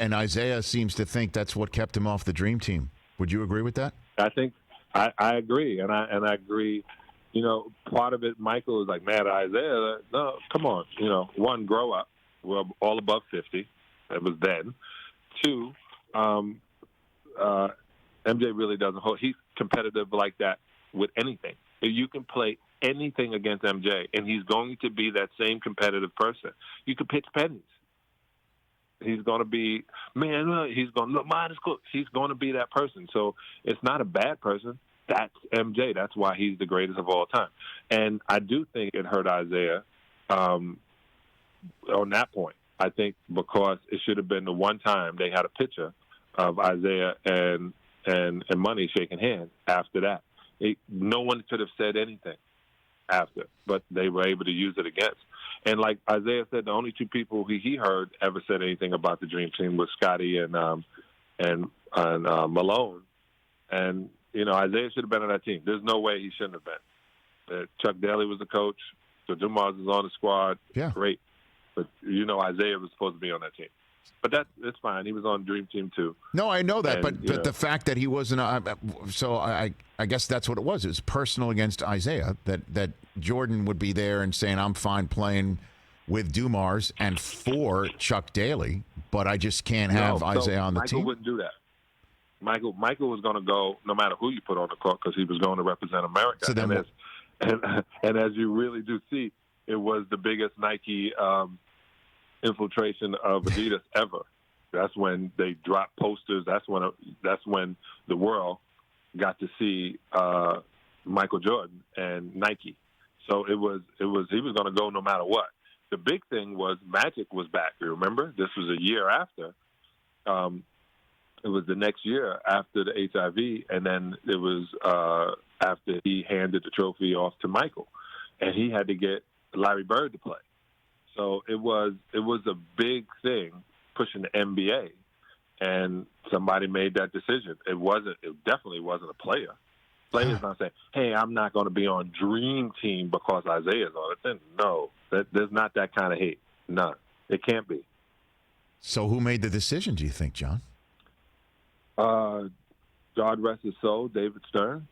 and Isiah seems to think that's what kept him off the Dream Team. Would you agree with that? I think I agree, and I agree. Part of it, Michael is like mad at Isiah. No, come on. One, grow up. We're all above 50. That was then. Two, MJ really doesn't hold. He's competitive like that with anything. You can play anything against MJ, and he's going to be that same competitive person. You can pitch pennies. He's going to be, he's going to look, mine is cool. He's going to be that person. So it's not a bad person. That's MJ. That's why he's the greatest of all time. And I do think it hurt Isiah on that point. I think because it should have been the one time they had a picture of Isiah and Money shaking hands. After that, no one could have said anything after, but they were able to use it against. And like Isiah said, the only two people he heard ever said anything about the Dream Team was Scotty and Malone. And Isiah should have been on that team. There's no way he shouldn't have been. Chuck Daly was the coach. So Dumars is on the squad. Yeah, great. But Isiah was supposed to be on that team. But it's fine. He was on Dream Team too. No, I know that, but the fact that he wasn't, so I guess that's what it was. It was personal against Isiah that Jordan would be there and saying, "I'm fine playing with Dumars and for Chuck Daly, but I just can't have Isiah on the team." Michael wouldn't do that. Michael was going to go no matter who you put on the court because he was going to represent America. So then, and as you really do see, it was the biggest Nike infiltration of Adidas ever. That's when they dropped posters. That's when the world got to see Michael Jordan and Nike. So he was going to go no matter what. The big thing was Magic was back. You remember? This was a year after. It was the next year after the HIV, and then it was after he handed the trophy off to Michael, and he had to get Larry Bird to play. So it was a big thing pushing the NBA, and somebody made that decision. It definitely wasn't a player. Players not saying, "Hey, I'm not going to be on Dream Team because Isaiah's on it." Then no, there's not that kind of hate. None. It can't be. So who made the decision? Do you think, John? God rest his soul, David Stern.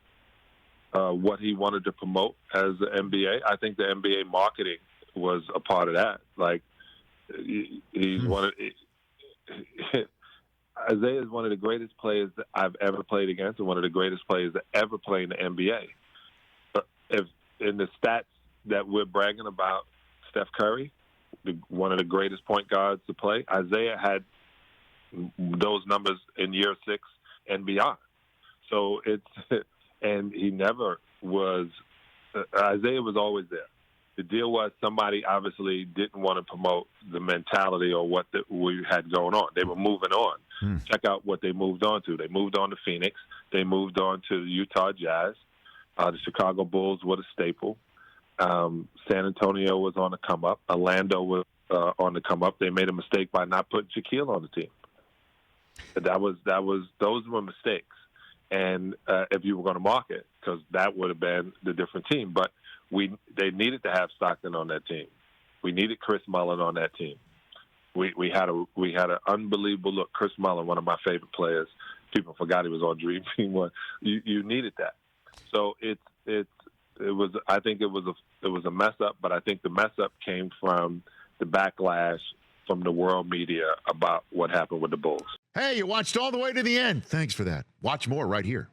What he wanted to promote as the NBA. I think the NBA marketing was a part of that. Like he's Isaiah is one of the greatest players that I've ever played against, and one of the greatest players that ever played in the NBA. But if in the stats that we're bragging about, Steph Curry, one of the greatest point guards to play, Isaiah had those numbers in year 6 and beyond. So and he never was. Isaiah was always there. The deal was somebody obviously didn't want to promote the mentality or what we had going on. They were moving on. Check out what they moved on to. They moved on to Phoenix. They moved on to the Utah Jazz. The Chicago Bulls were the staple. San Antonio was on the come up. Orlando was on the come up. They made a mistake by not putting Shaquille on the team. Those were mistakes. And if you were going to market, because that would have been the different team. But they needed to have Stockton on that team. We needed Chris Mullin on that team. We had an unbelievable look. Chris Mullin, one of my favorite players. People forgot he was on Dream Team. You needed that. So it was. I think it was a mess up. But I think the mess up came from the backlash from the world media about what happened with the Bulls. Hey, you watched all the way to the end. Thanks for that. Watch more right here.